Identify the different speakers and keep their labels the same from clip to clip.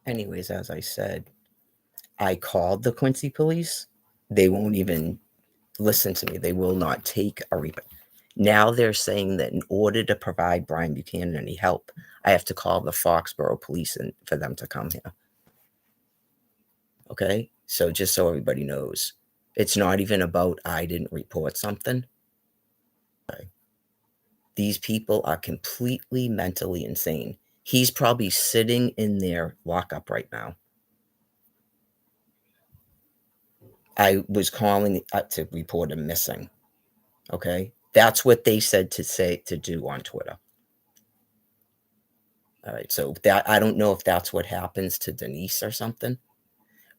Speaker 1: Anyways, as I said, I called the Quincy police. They won't even listen to me. They will not take a report. Now they're saying that in order to provide Brian Buchanan any help, I have to call the Foxborough police and for them to come here. Okay? So just so everybody knows, it's not even about I didn't report something. Okay. These people are completely mentally insane. He's probably sitting in their lockup right now. I was calling to report him missing. Okay? That's what they said to do on Twitter. All right. So that I don't know if that's what happens to Denise or something.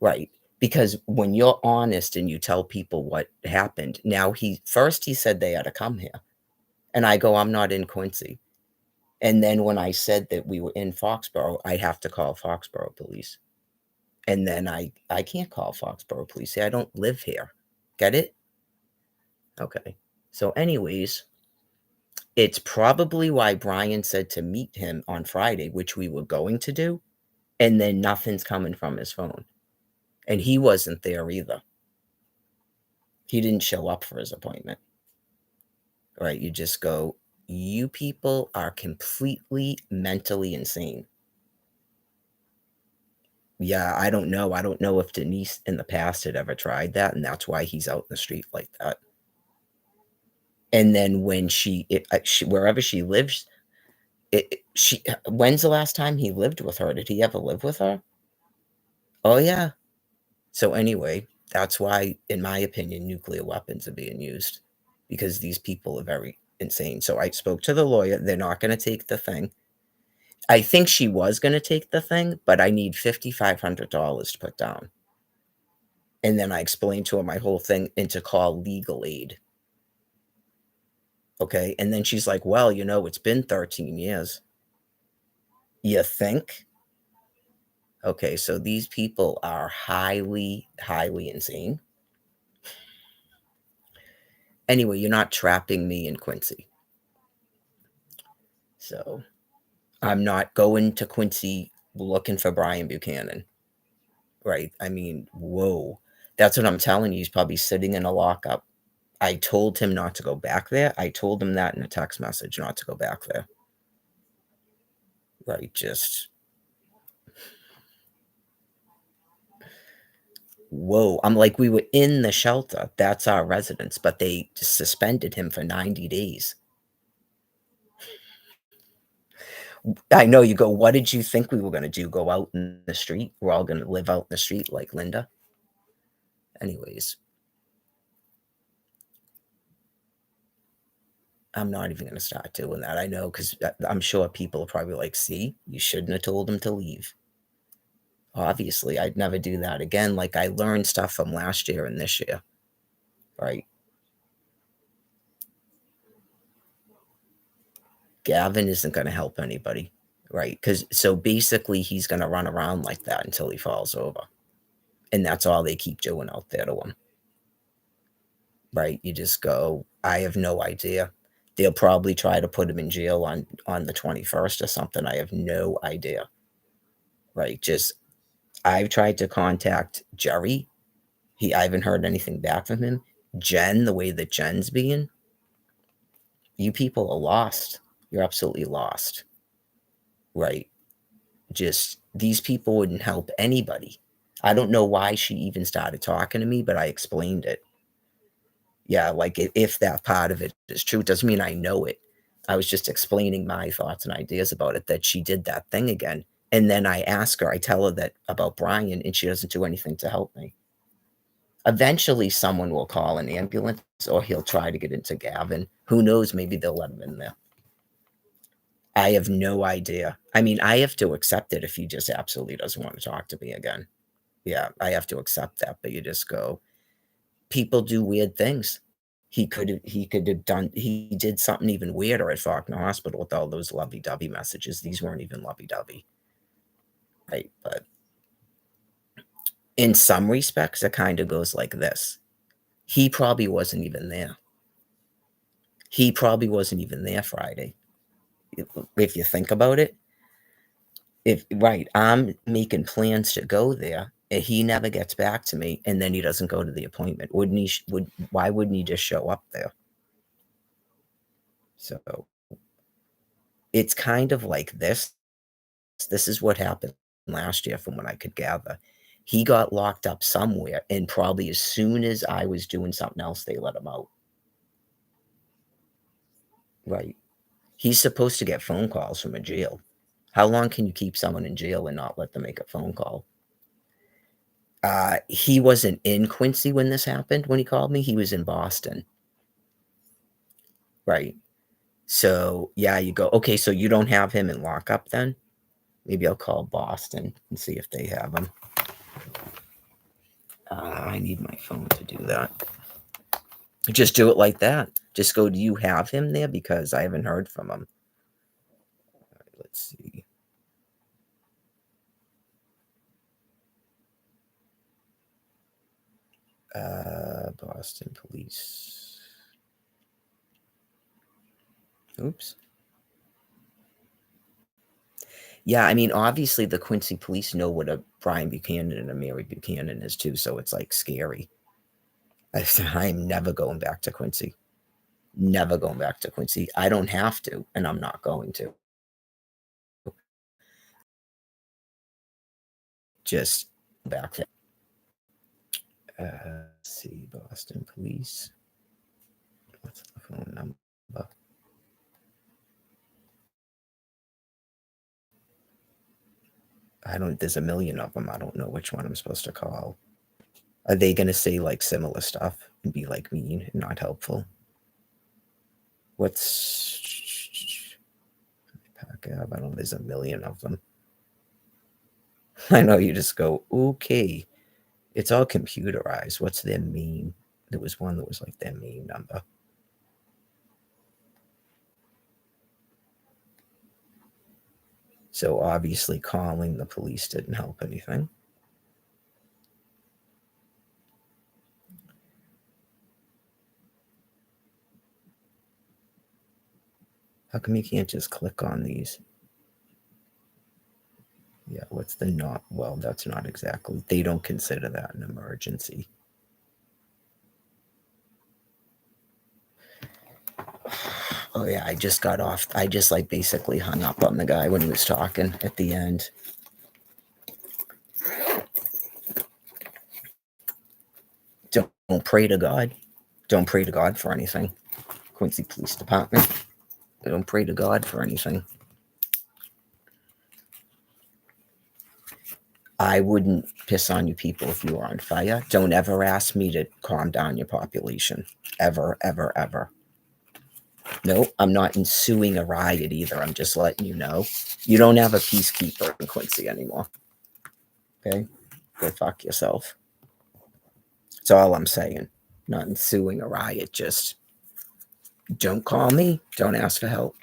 Speaker 1: Right. Because when you're honest and you tell people what happened, now he said they had to come here. And I go, I'm not in Quincy. And then when I said that we were in Foxborough, I have to call Foxborough police. And then I can't call Foxborough police. See, I don't live here. Get it? Okay. So anyways, it's probably why Brian said to meet him on Friday, which we were going to do, and then nothing's coming from his phone. And he wasn't there either. He didn't show up for his appointment. Right? You just go, you people are completely mentally insane. Yeah, I don't know. I don't know if Denise in the past had ever tried that, and that's why he's out in the street like that. And then when she wherever she lives, when's the last time he lived with her? Did he ever live with her? Oh yeah. So anyway, that's why, in my opinion, nuclear weapons are being used, because these people are very insane. So I spoke to the lawyer. They're not going to take the thing. I think she was going to take the thing, but I need $5,500 to put down. And then I explained to her my whole thing and to call legal aid. Okay. And then she's like, well, it's been 13 years. You think? Okay. So these people are highly, highly insane. Anyway, you're not trapping me in Quincy. So I'm not going to Quincy looking for Brian Buchanan. Right? I mean, whoa. That's what I'm telling you. He's probably sitting in a lockup. I told him not to go back there. I told him that in a text message, not to go back there. Right? Just whoa. I'm like, we were in the shelter. That's our residence, but they just suspended him for 90 days. I know. You go, what did you think we were going to do? Go out in the street? We're all going to live out in the street like Linda? Anyways, I'm not even going to start doing that. I know, because I'm sure people are probably like, see, you shouldn't have told him to leave. Obviously, I'd never do that again. Like, I learned stuff from last year and this year. Right? Gavin isn't going to help anybody. Right? Because so basically, he's going to run around like that until he falls over. And that's all they keep doing out there to him. Right? You just go, I have no idea. They'll probably try to put him in jail on the 21st or something. I have no idea. Right? Just, I've tried to contact Jerry. I haven't heard anything back from him. Jen, the way that Jen's being, you people are lost. You're absolutely lost. Right? Just, these people wouldn't help anybody. I don't know why she even started talking to me, but I explained it. Yeah, like, if that part of it is true, it doesn't mean I know it. I was just explaining my thoughts and ideas about it, that she did that thing again. And then I tell her that about Brian, and she doesn't do anything to help me. Eventually, someone will call an ambulance, or he'll try to get into Gavin. Who knows? Maybe they'll let him in there. I have no idea. I mean, I have to accept it if he just absolutely doesn't want to talk to me again. Yeah, I have to accept that. But you just go, people do weird things. He did something even weirder at Faulkner Hospital with all those lovey-dovey messages. These weren't even lovey-dovey. Right? But in some respects, it kind of goes like this. He probably wasn't even there. He probably wasn't even there Friday. If you think about it, If right, I'm making plans to go there, and he never gets back to me, and then he doesn't go to the appointment. Wouldn't he would why wouldn't he just show up there? So, it's kind of like this. This is what happened last year from what I could gather. He got locked up somewhere, and probably as soon as I was doing something else, they let him out. Right. He's supposed to get phone calls from a jail. How long can you keep someone in jail and not let them make a phone call? He wasn't in Quincy when this happened, when he called me, he was in Boston. Right. So, yeah, you go, "Okay, so you don't have him in lockup then?" Maybe I'll call Boston and see if they have him. I need my phone to do that. Just do it like that. Just go, "Do you have him there?" Because I haven't heard from him. Alright, let's see. Boston police. Oops. Yeah, I mean, obviously, the Quincy police know what a Brian Buchanan and a Mary Buchanan is too, so it's, like, scary. I'm never going back to Quincy. Never going back to Quincy. I don't have to, and I'm not going to. Just back there. Let's see, Boston police. What's the phone number? I don't there's a million of them. I don't know which one I'm supposed to call. Are they gonna say, like, similar stuff and be, like, mean and not helpful? What's Pack Ave? I don't know, there's a million of them. I know you just go, "Okay." It's all computerized. What's their main? There was one that was, like, their main number. So, obviously, calling the police didn't help anything. How come you can't just click on these? Yeah, what's the not well, that's not exactly they don't consider that an emergency. Oh, yeah, I just got off I just, like, basically hung up on the guy when he was talking at the end. Don't pray to God. Don't pray to God for anything. Quincy Police Department. They don't pray to God for anything. I wouldn't piss on you people if you were on fire. Don't ever ask me to calm down your population. Ever, ever, ever. No, I'm not ensuing a riot either. I'm just letting you know. You don't have a peacekeeper in Quincy anymore. Okay? Go fuck yourself. That's all I'm saying. Not ensuing a riot. Just don't call me. Don't ask for help.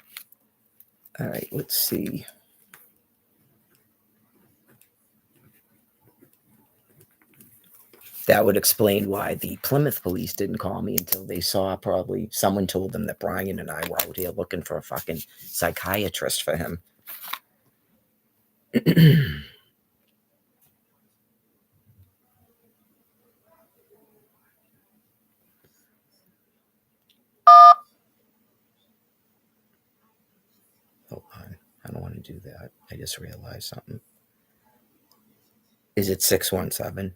Speaker 1: All right, let's see. That would explain why the Plymouth police didn't call me until they saw probably someone told them that Brian and I were out here looking for a fucking psychiatrist for him. Hold on. I don't want to do that. I just realized something. Is it 617?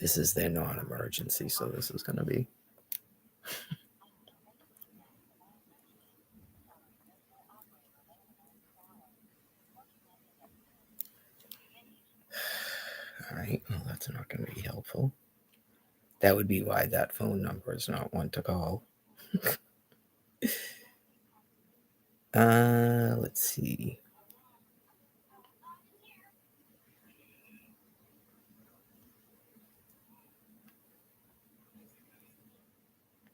Speaker 1: This is their non emergency, so this is going to be. All right. Well, that's not going to be helpful. That would be why that phone number is not one to call. Let's see.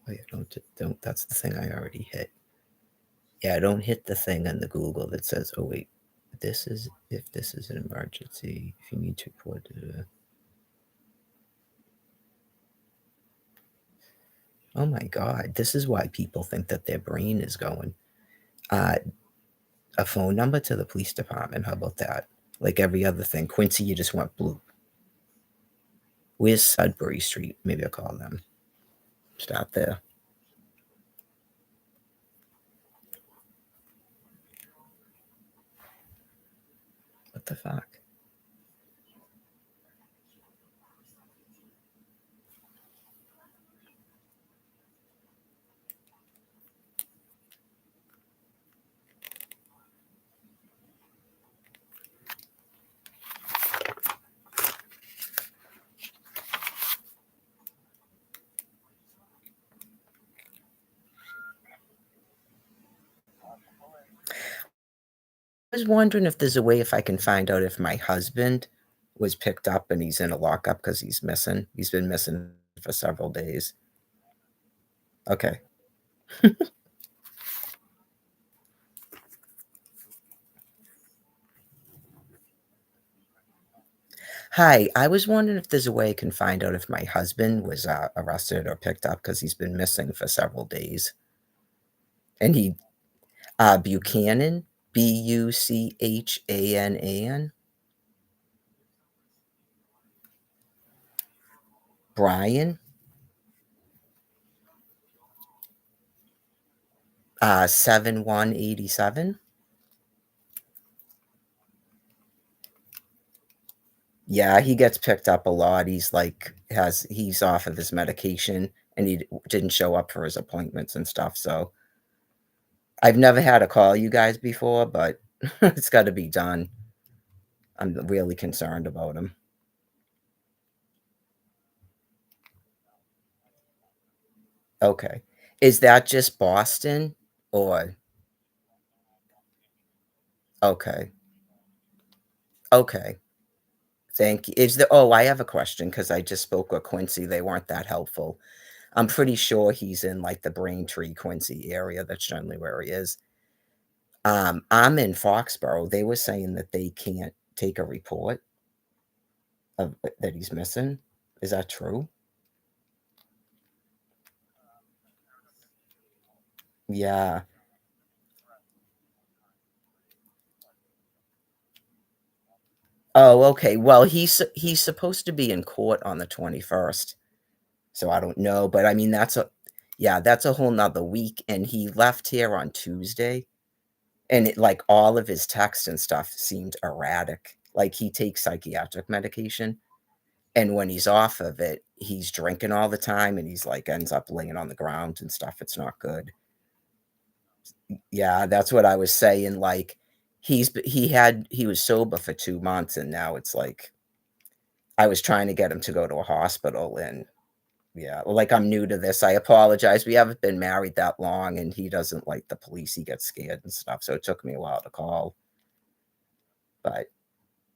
Speaker 1: Wait, don't. That's the thing I already hit. Yeah, don't hit the thing on the Google that says, "Oh wait, this is if this is an emergency. If you need to report it." Oh my God, this is why people think that their brain is going. Uh, a phone number to the police department. How about that? Like every other thing. Quincy, you just went blue. Where's Sudbury Street? Maybe I'll call them. Start there. What the fuck? I was wondering if there's a way if I can find out if my husband was picked up and he's in a lockup because he's missing. He's been missing for several days. Okay. Hi, I was wondering if there's a way I can find out if my husband was arrested or picked up because he's been missing for several days. And he, Buchanan, Buchanan, Brian, 7187. Yeah, he gets picked up a lot. He's off of his medication and he didn't show up for his appointments and stuff. So I've never had to call you guys before, but it's got to be done. I'm really concerned about him. Okay. Is that just Boston or okay. Okay. Thank you. I have a question because I just spoke with Quincy. They weren't that helpful. I'm pretty sure he's in like the Braintree, Quincy area. That's generally where he is. I'm in Foxborough. They were saying that they can't take a report of that he's missing. Is that true? Yeah. Oh, okay. Well, he's supposed to be in court on the 21st, so I don't know, but I mean, that's a whole 'nother week, and he left here on Tuesday, and like, all of his texts and stuff seemed erratic. Like, he takes psychiatric medication, and when he's off of it, he's drinking all the time, and he's, like, ends up laying on the ground and stuff. It's not good. Yeah, that's what I was saying, like, he was sober for 2 months, and now it's like I was trying to get him to go to a hospital, and yeah, well, like, I'm new to this, I apologize, we haven't been married that long, and he doesn't like the police, he gets scared and stuff, so it took me a while to call, but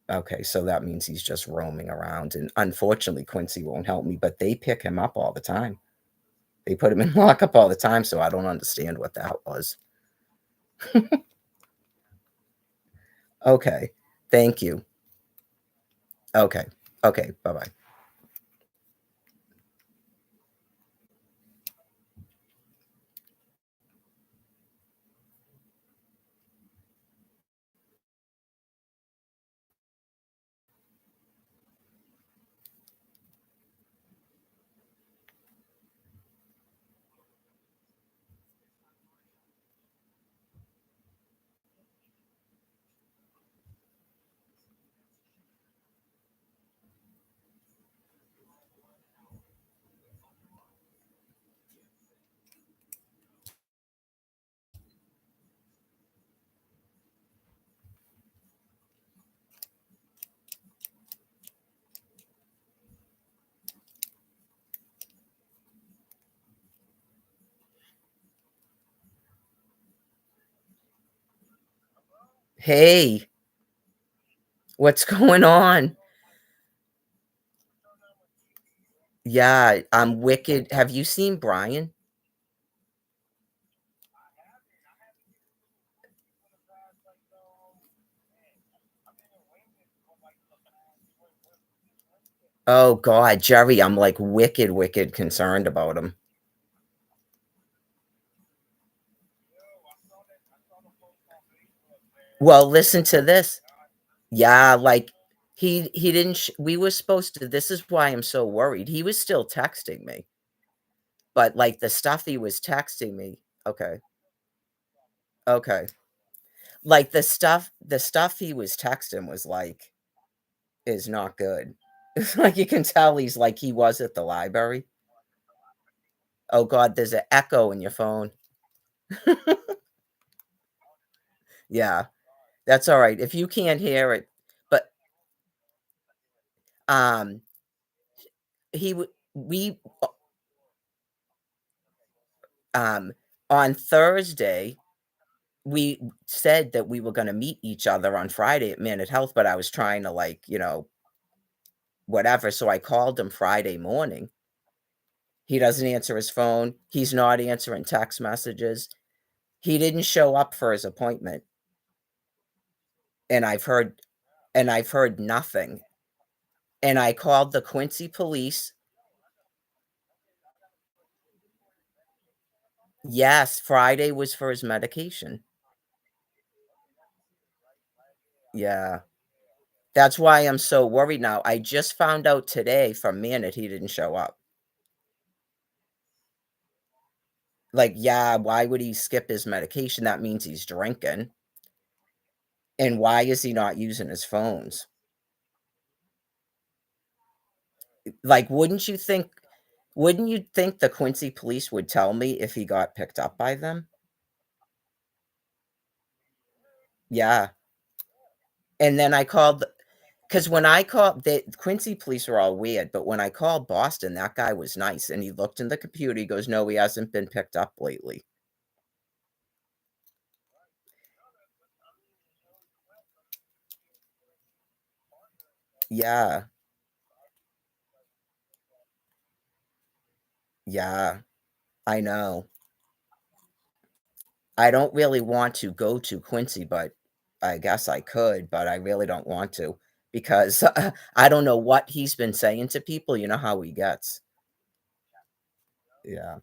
Speaker 1: okay, so that means he's just roaming around, and unfortunately, Quincy won't help me, but they pick him up all the time. They put him in lockup all the time, so I don't understand what that was. Okay, thank you. Okay, okay, bye-bye. Hey, what's going on? Yeah, I'm wicked. Have you seen Brian? Oh god, Jerry, I'm, like, wicked, wicked concerned about him. Well, listen to this. Yeah, like, he didn't we were supposed to this is why I'm so worried. He was still texting me, but, like, the stuff he was texting me okay, okay. Like, the stuff he was texting was, like, is not good. It's like, you can tell he's like he was at the library. Oh god, there's an echo in your phone. Yeah, that's alright. If you can't hear it but, um, he w we um, on Thursday, we said that we were gonna meet each other on Friday at Man at Health, but I was trying to, like, whatever, so I called him Friday morning. He doesn't answer his phone. He's not answering text messages. He didn't show up for his appointment, and I've heard nothing. And I called the Quincy police. Yes, Friday was for his medication. Yeah. That's why I'm so worried now. I just found out today from Manet he didn't show up. Like, yeah, why would he skip his medication? That means he's drinking. And why is he not using his phones? Like, wouldn't you think the Quincy police would tell me if he got picked up by them? Yeah. And then I called because when I called the Quincy police were all weird, but when I called Boston, that guy was nice, and he looked in the computer, he goes, "No, he hasn't been picked up lately." Yeah, yeah, I know. I don't really want to go to Quincy, but I guess I could, but I really don't want to because I don't know what he's been saying to people, you know how he gets. Yeah.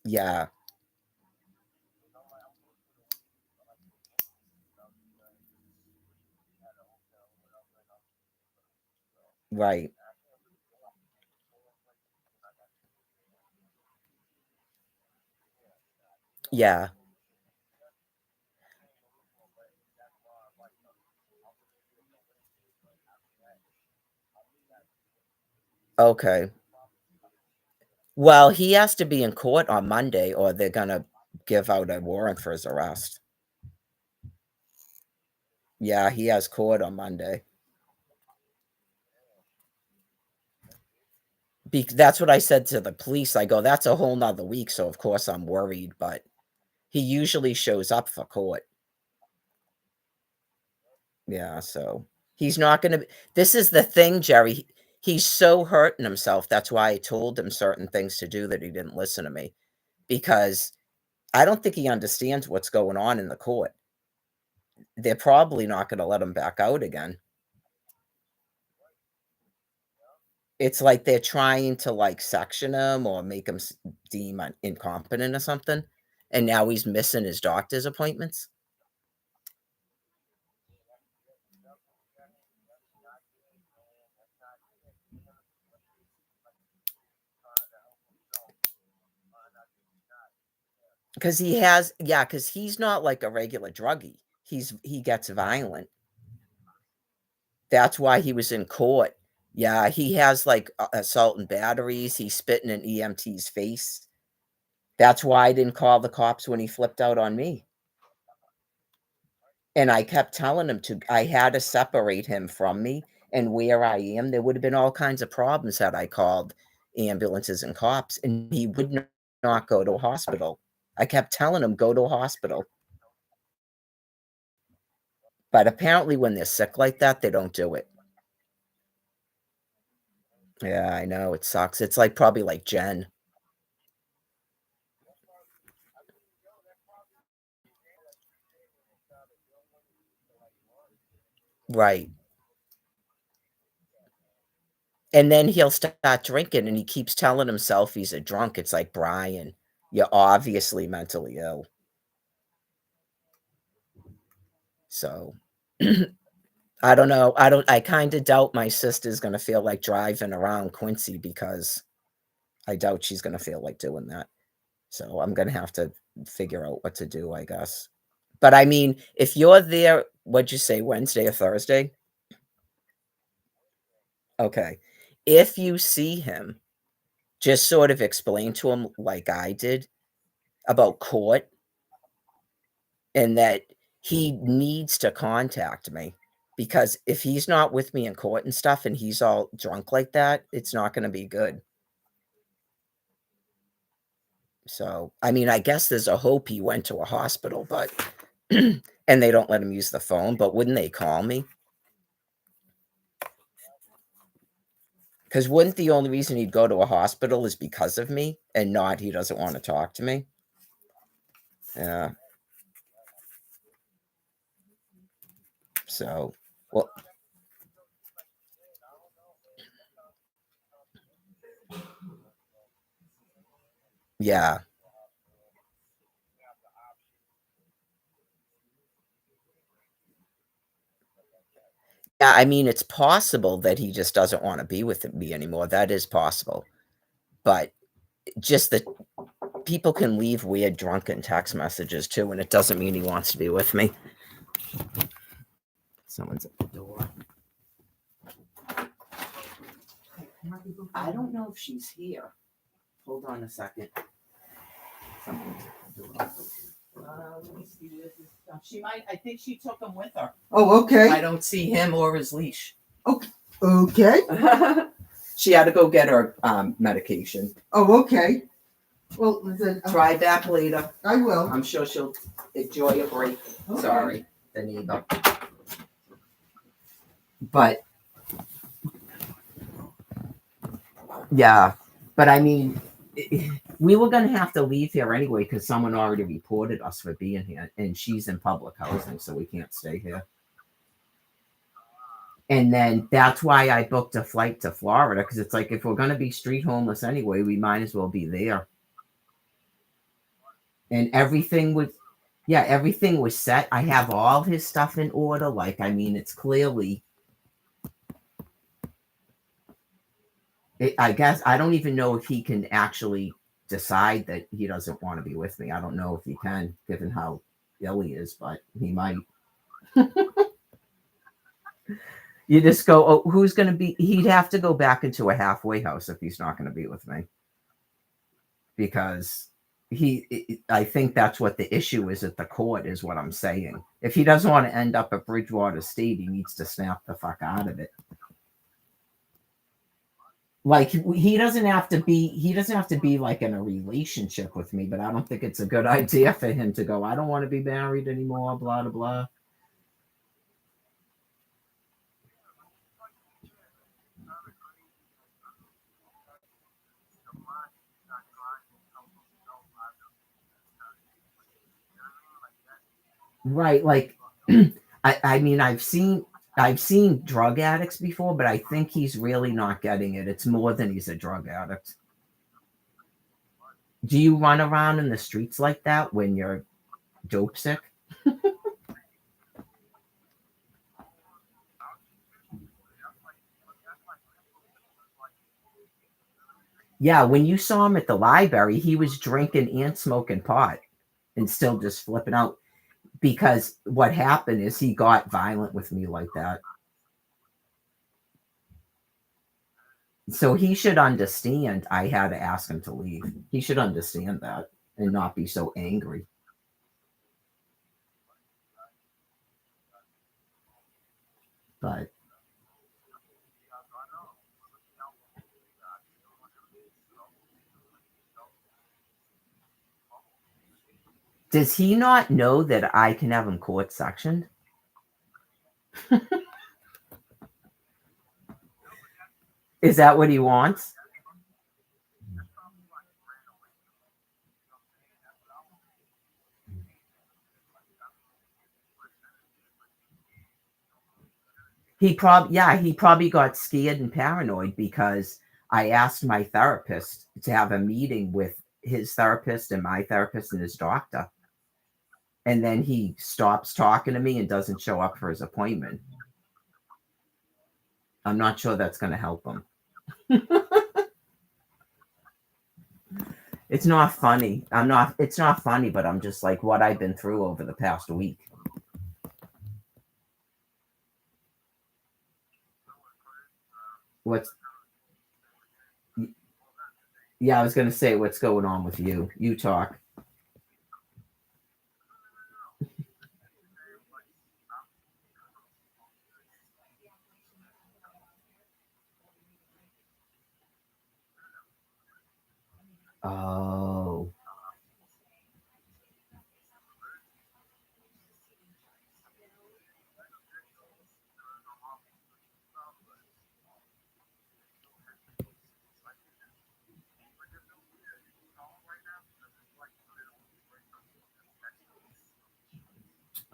Speaker 1: Yeah, right. Yeah, okay. Well, he has to be in court on Monday or they're gonna give out a warrant for his arrest. Yeah, he has court on Monday. That's what I said to the police. I go, "That's a whole 'nother week," so of course I'm worried, but he usually shows up for court. Yeah, so he's not gonna be this is the thing, Jerry, he's so hurting himself, that's why I told him certain things to do that he didn't listen to me, because I don't think he understands what's going on in the court. They're probably not gonna let him back out again. It's like they're trying to, like, section him or make him deem incompetent or something, and now he's missing his doctor's appointments. Because he has yeah, because he's not like a regular druggie. He gets violent. That's why he was in court. Yeah, he has, like, assault and batteries, he's spitting in EMT's face. That's why I didn't call the cops when he flipped out on me, and I kept telling him to I had to separate him from me and where I am. There would have been all kinds of problems had I called, ambulances and cops, and he would not go to a hospital. I kept telling him, "Go to a hospital." But apparently when they're sick like that, they don't do it. Yeah, I know, it sucks. It's like probably like Jen. Right. And then he'll start drinking, and he keeps telling himself he's a drunk. It's like, "Brian, you're obviously mentally ill." So, I don't know. I kinda doubt my sister's gonna feel like driving around Quincy because I doubt she's gonna feel like doing that. So, I'm gonna have to figure out what to do, I guess. But, I mean, if you're there, what'd you say, Wednesday or Thursday? Okay. If you see him, just sort of explain to him like I did about court and that he needs to contact me because if he's not with me in court and stuff and he's all drunk like that, it's not gonna be good. So, I mean, I guess there's a hope he went to a hospital, but and they don't let him use the phone, but wouldn't they call me? Because wouldn't the only reason he'd go to a hospital is because of me and not he doesn't wanna talk to me? Yeah, so, well, yeah. Yeah, I mean, it's possible that he just doesn't wanna be with me anymore, that is possible, but just that people can leave weird drunken text messages too, and it doesn't mean he wants to be with me. Someone's at the door. I don't know if she's here. Hold on a second. Someone's at the door. Let me see where's his stuff. She might. I think she took him with her.
Speaker 2: Oh, okay.
Speaker 1: I don't see him or his leash.
Speaker 2: Okay. Okay.
Speaker 1: She had to go get her medication.
Speaker 2: Oh, okay. Well, then
Speaker 1: Try back later.
Speaker 2: I will.
Speaker 1: I'm sure she'll enjoy a break.
Speaker 2: Okay.
Speaker 1: Sorry, the neighbor. But yeah, but I mean, we were gonna have to leave here anyway because someone already reported us for being here, and she's in public housing, so we can't stay here. And then that's why I booked a flight to Florida because it's like if we're gonna be street homeless anyway, we might as well be there. And everything was, yeah, everything was set. I have all his stuff in order. Like, I mean, it's clearly. I guess I don't even know if he can actually decide that he doesn't want to be with me. I don't know if he can, given how ill he is, but he might. You just go, oh, who's going to be? He'd have to go back into a halfway house if he's not going to be with me, because I think that's what the issue is at the court, is what I'm saying. If he doesn't want to end up at Bridgewater State, he needs to snap the fuck out of it. Like he doesn't have to be like in a relationship with me, but I don't think it's a good idea for him to go, I don't want to be married anymore, blah blah blah. Right, like I mean I've seen drug addicts before, but I think he's really not getting it. It's more than he's a drug addict. Do you run around in the streets like that when you're dope sick? Yeah, when you saw him at the library, he was drinking and smoking pot and still just flipping out because what happened is he got violent with me like that. So he should understand I had to ask him to leave. He should understand that and not be so angry. But Does he not know that I can have him court sectioned? Is that what he wants? He probably got scared and paranoid because I asked my therapist to have a meeting with his therapist and my therapist and his doctor. And then he stops talking to me and doesn't show up for his appointment. I'm not sure that's going to help him. It's not funny. It's not funny, but I'm just like what I've been through over the past week. What's Yeah, I was going to say, what's going on with you? You talk. Oh.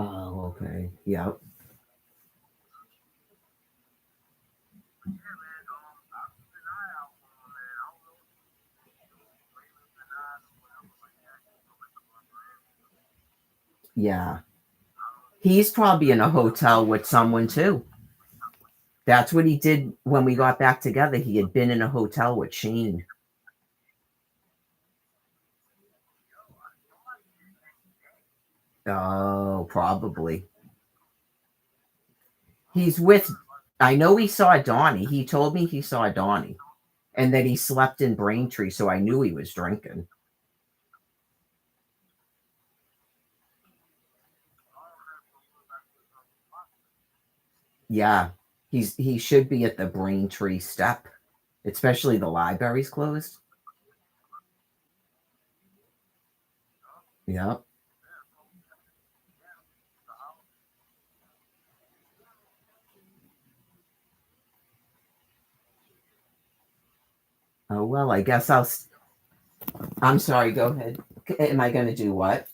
Speaker 1: Oh, okay. Yep. Yeah. He's probably in a hotel with someone too. That's what he did when we got back together. He had been in a hotel with Shane. Oh, probably. He's with, I know he saw Donnie. He told me he saw Donnie and that he slept in Braintree. So I knew he was drinking. Yeah. He should be at the Braintree step, especially the library's closed. Yep. Oh, well, I guess I'm sorry. Go ahead. Am I going to do what?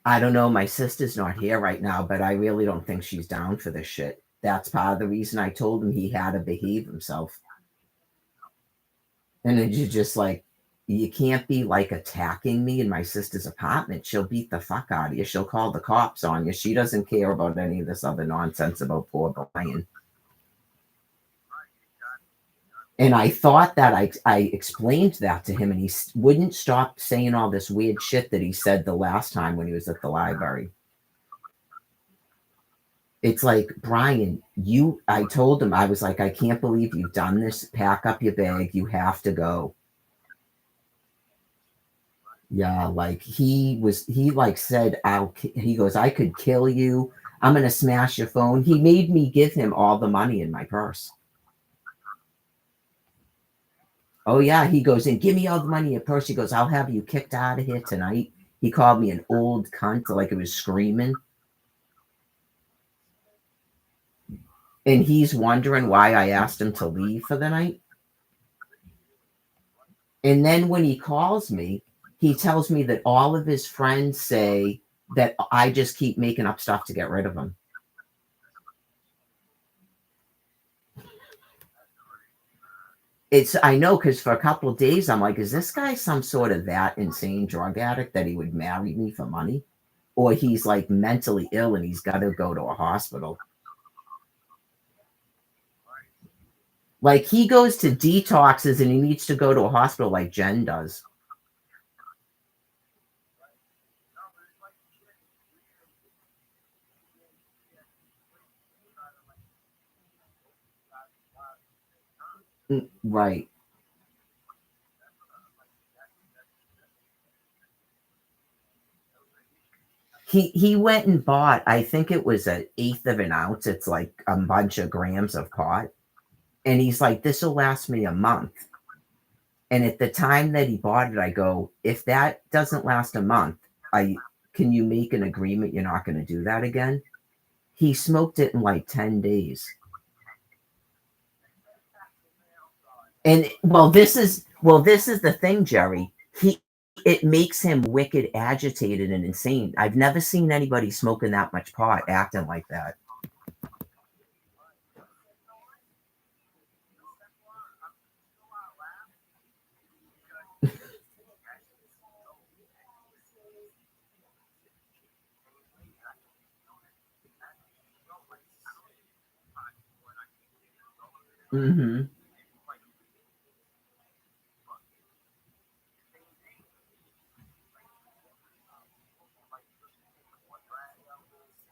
Speaker 1: I don't know. My sister's not here right now, but I really don't think she's down for this shit. That's part of the reason I told him he had to behave himself. And then you just like, you can't be like attacking me in my sister's apartment. She'll beat the fuck out of you. She'll call the cops on you. She doesn't care about any of this other nonsense about poor Brian. And I thought that I explained that to him, and he wouldn't stop saying all this weird shit that he said the last time when he was at the library. It's like, Brian, I told him, I was like, I can't believe you've done this. Pack up your bag. You have to go. Yeah, like he like said, he goes, I could kill you. I'm going to smash your phone. He made me give him all the money in my purse. Oh, yeah. He goes, and give me all the money in your purse. He goes, I'll have you kicked out of here tonight. He called me an old cunt, like it was screaming. And he's wondering why I asked him to leave for the night. And then when he calls me, he tells me that all of his friends say that I just keep making up stuff to get rid of him. I know, because for a couple of days I'm like, is this guy some sort of that insane drug addict that he would marry me for money? Or he's like mentally ill and he's got to go to a hospital. Like he goes to detoxes and he needs to go to a hospital like Jen does. Right. He went and bought, I think it was an eighth of an ounce. It's like a bunch of grams of pot. And he's like, this will last me a month. And at the time that he bought it, I go, if that doesn't last a month, I can you make an agreement you're not going to do that again? He smoked it in like 10 days. And this is the thing, Jerry. It makes him wicked agitated and insane. I've never seen anybody smoking that much pot acting like that. Mm-hmm.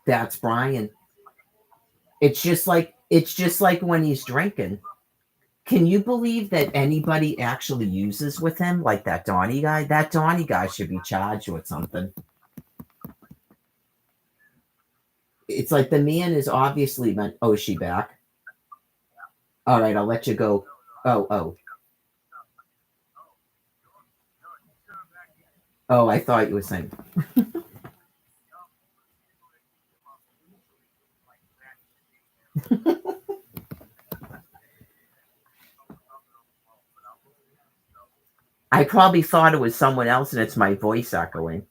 Speaker 1: That's Brian. It's just like when he's drinking. Can you believe that anybody actually uses with him like that Donnie guy? That Donnie guy should be charged with something. It's like the man is obviously meant. Oh, is she back? All right, I'll let you go. Oh. Oh, I thought you were saying. I probably thought it was someone else and it's my voice echoing.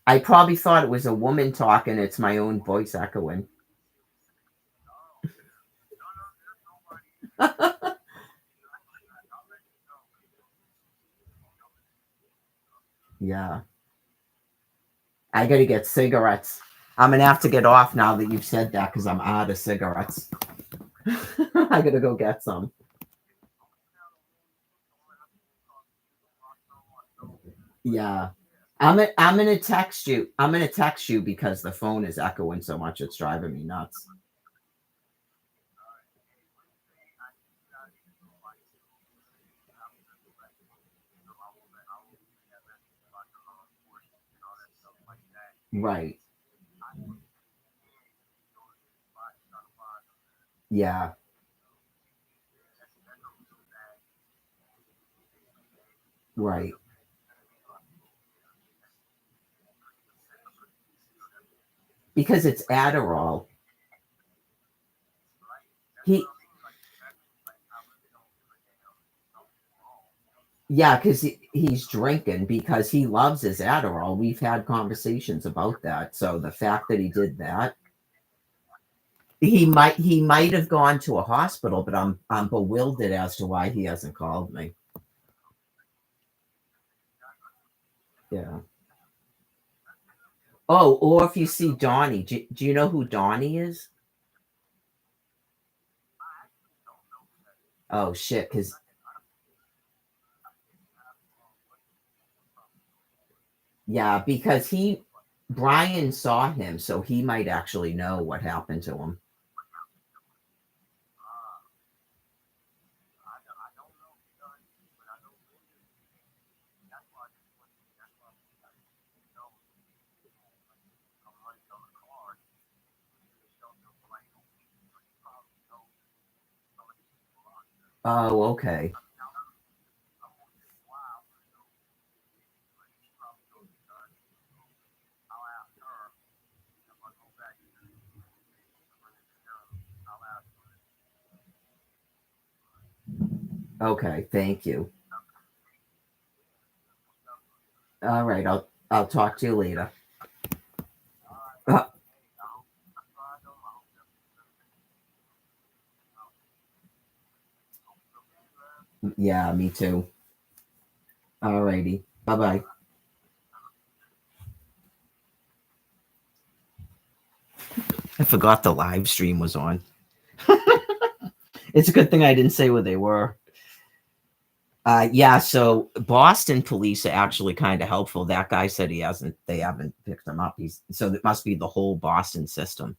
Speaker 1: I probably thought it was a woman talking, it's my own voice echoing. Yeah. I gotta get cigarettes. I'm gonna have to get off now that you've said that because I'm out of cigarettes. I gotta go get some. Yeah. I'm gonna text you. I'm gonna text you because the phone is echoing so much it's driving me nuts. Right. Yeah. Right. Because it's Adderall. He Yeah, because he's drinking because he loves his Adderall. We've had conversations about that. So the fact that he did that, he might have gone to a hospital, but I'm bewildered as to why he hasn't called me. Yeah. Oh, or if you see Donnie, do you know who Donnie is? Oh shit, because yeah, because he Brian saw him, so he might actually know what happened to him. Oh, okay. Okay, thank you. All right, I'll talk to you later. Uh, yeah, me too. All righty. Bye bye. I forgot the live stream was on. It's a good thing I didn't say where they were. Yeah, so Boston police are actually kind of helpful. That guy said they haven't picked him up. He's so it must be the whole Boston system.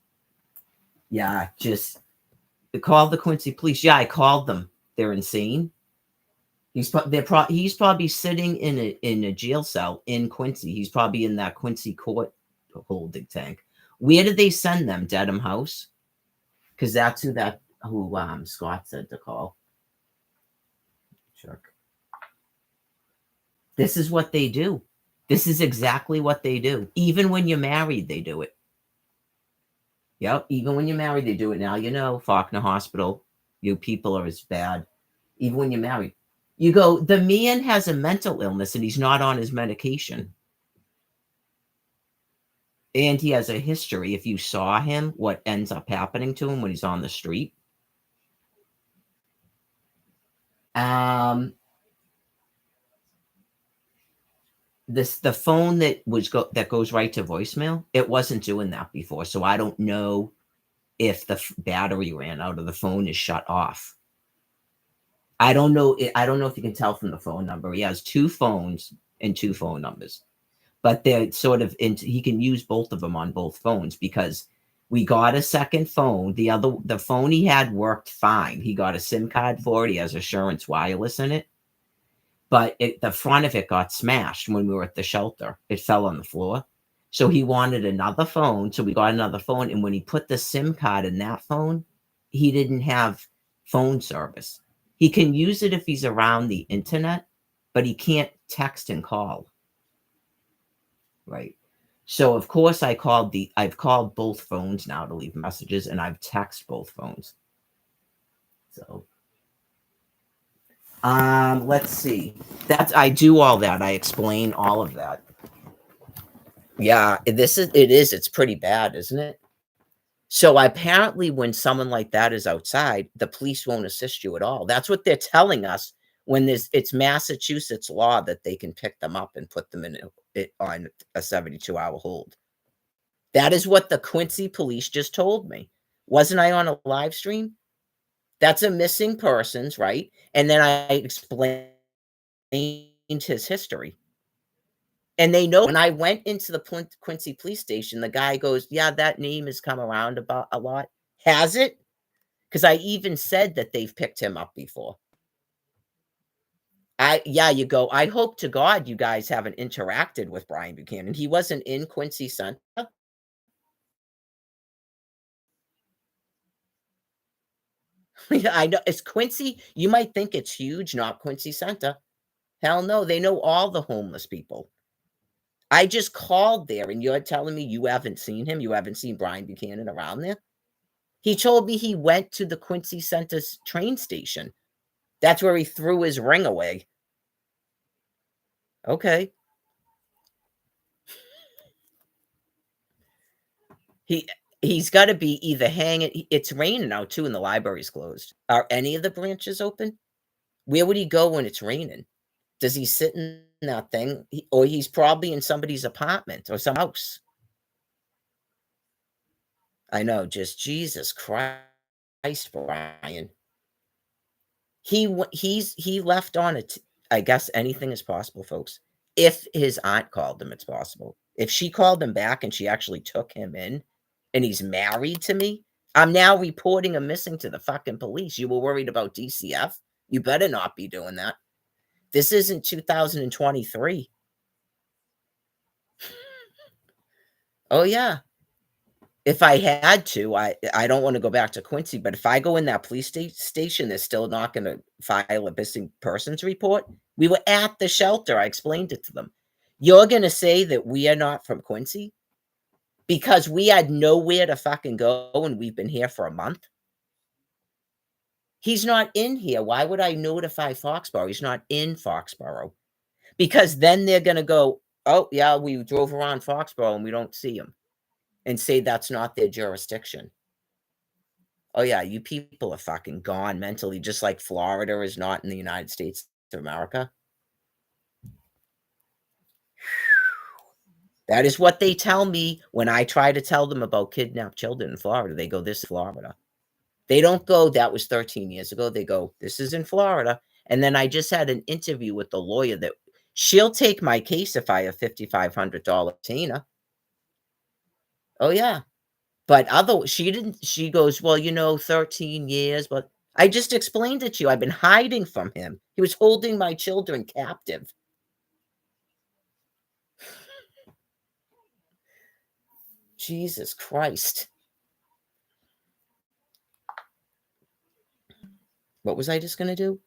Speaker 1: Yeah, just call the Quincy police. Yeah, I called them. They're insane. He's probably sitting in a jail cell in Quincy. He's probably in that Quincy court holding tank. Where did they send them? Dedham House? Because that's who Scott said to call. This is what they do. This is exactly what they do. Even when you're married, they do it. Yep, even when you're married, they do it. Now you know, Faulkner Hospital, you people are as bad. Even when you're married. You go, the man has a mental illness and he's not on his medication. And he has a history. If you saw him, what ends up happening to him when he's on the street. The phone that goes right to voicemail, it wasn't doing that before. So I don't know if the battery ran out or the phone is shut off. I don't know. I don't know if you can tell from the phone number. He has two phones and two phone numbers, but they're sort of he can use both of them on both phones because we got a second phone. The phone he had worked fine. He got a SIM card for it. He has Assurance Wireless in it, but the front of it got smashed when we were at the shelter. It fell on the floor. So he wanted another phone. So we got another phone. And when he put the SIM card in that phone, he didn't have phone service. He can use it if he's around the internet, but he can't text and call. Right. So of course I've called both phones now to leave messages, and I've texted both phones. So let's see. I do all that. I explain all of that. Yeah, it's pretty bad, isn't it? So apparently when someone like that is outside, the police won't assist you at all. That's what they're telling us when it's Massachusetts law that they can pick them up and put them on a 72-hour hold. That is what the Quincy police just told me. Wasn't I on a live stream? That's a missing persons, right? And then I explained his history. And they know when I went into the Quincy police station, the guy goes, "Yeah, that name has come around about a lot." Has it? Because I even said that they've picked him up before. Yeah, you go, I hope to God you guys haven't interacted with Brian Buchanan. He wasn't in Quincy Center. I know it's Quincy. You might think it's huge, not Quincy Center. Hell no, they know all the homeless people. I just called there and you're telling me you haven't seen him? You haven't seen Brian Buchanan around there? He told me he went to the Quincy Center's train station. That's where he threw his ring away. Okay. He's got to be either hanging. It's raining out too, and the library's closed. Are any of the branches open? Where would he go when it's raining? Does he sit in that thing? Or he's probably in somebody's apartment or some house. I know, just Jesus Christ, Brian. He left on it. I guess anything is possible, folks. If his aunt called him, it's possible. If she called him back and she actually took him in, and he's married to me, I'm now reporting him missing to the fucking police. You were worried about DCF? You better not be doing that. This isn't 2023. Oh yeah. If I had to, I don't want to go back to Quincy, but if I go in that police station, they're still not going to file a missing persons report. We were at the shelter. I explained it to them. You're going to say that we are not from Quincy because we had nowhere to fucking go and we've been here for a month? He's not in here. Why would I notify Foxborough? He's not in Foxborough. Because then they're going to go, "Oh, yeah, we drove around Foxborough and we don't see him," and say that's not their jurisdiction. Oh, yeah, you people are fucking gone mentally, just like Florida is not in the United States of America. That is what they tell me when I try to tell them about kidnapped children in Florida. They go, "This is Florida." They don't go, "That was 13 years ago." They go, "This is in Florida." And then I just had an interview with the lawyer that she'll take my case if I have $5,500 retainer. Oh, yeah. But she didn't. She goes, "Well, 13 years." But I just explained it to you. I've been hiding from him. He was holding my children captive. Jesus Christ. What was I just going to do?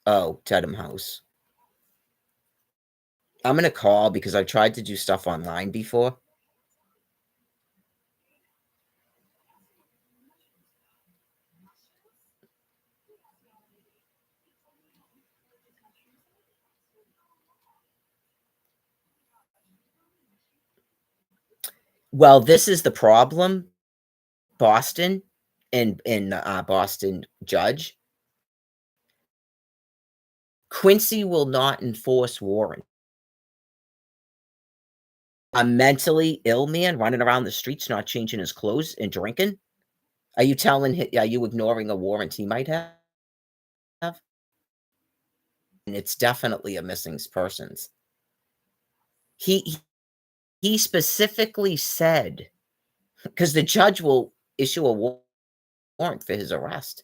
Speaker 1: Oh, Tedham House. I'm gonna call because I tried to do stuff online before. Well, this is the problem. Boston Boston judge, Quincy will not enforce warrant. A mentally ill man running around the streets, not changing his clothes and drinking? Are you ignoring a warrant he might have? And it's definitely a missing persons. He he specifically said, because the judge will issue a warrant for his arrest.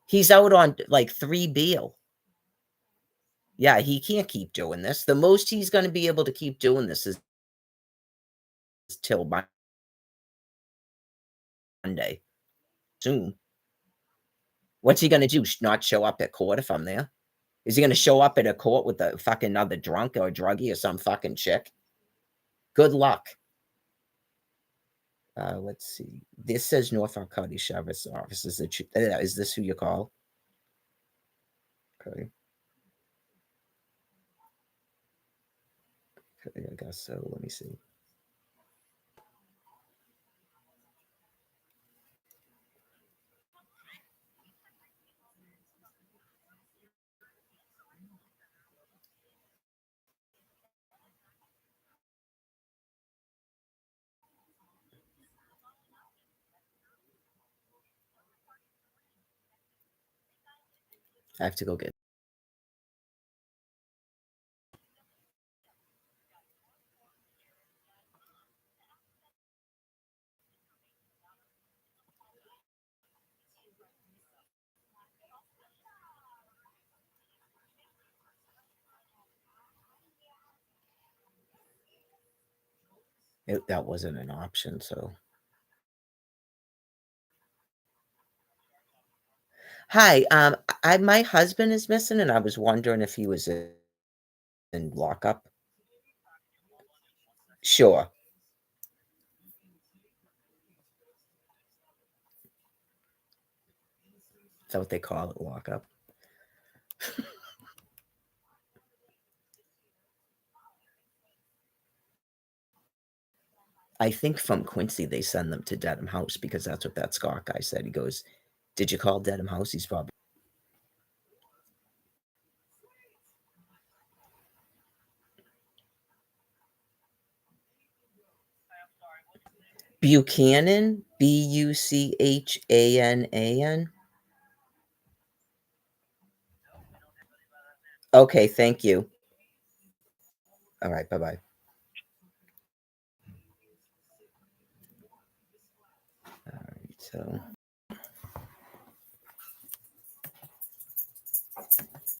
Speaker 1: He's out on, like, 3 bail. Yeah, he can't keep doing this. The most he's gonna be able to keep doing this is till Monday, soon. What's he gonna do? Not show up at court if I'm there? Is he gonna show up at a court with a fucking another drunk or a druggie or some fucking chick? Good luck. Let's see. This says Norfolk County Sheriff's Office. Is this who you call? Okay. Okay, I guess so. Let me see. I have to go get it. That wasn't an option, so. Hi, my husband is missing, and I was wondering if he was in lockup. Sure. Is that what they call it, lockup? I think from Quincy, they send them to Dedham House because that's what that Scott guy said. He goes, "Did you call Dedham House?" He's probably Buchanan, Buchanan. Okay, thank you. Alright, bye-bye. Alright, so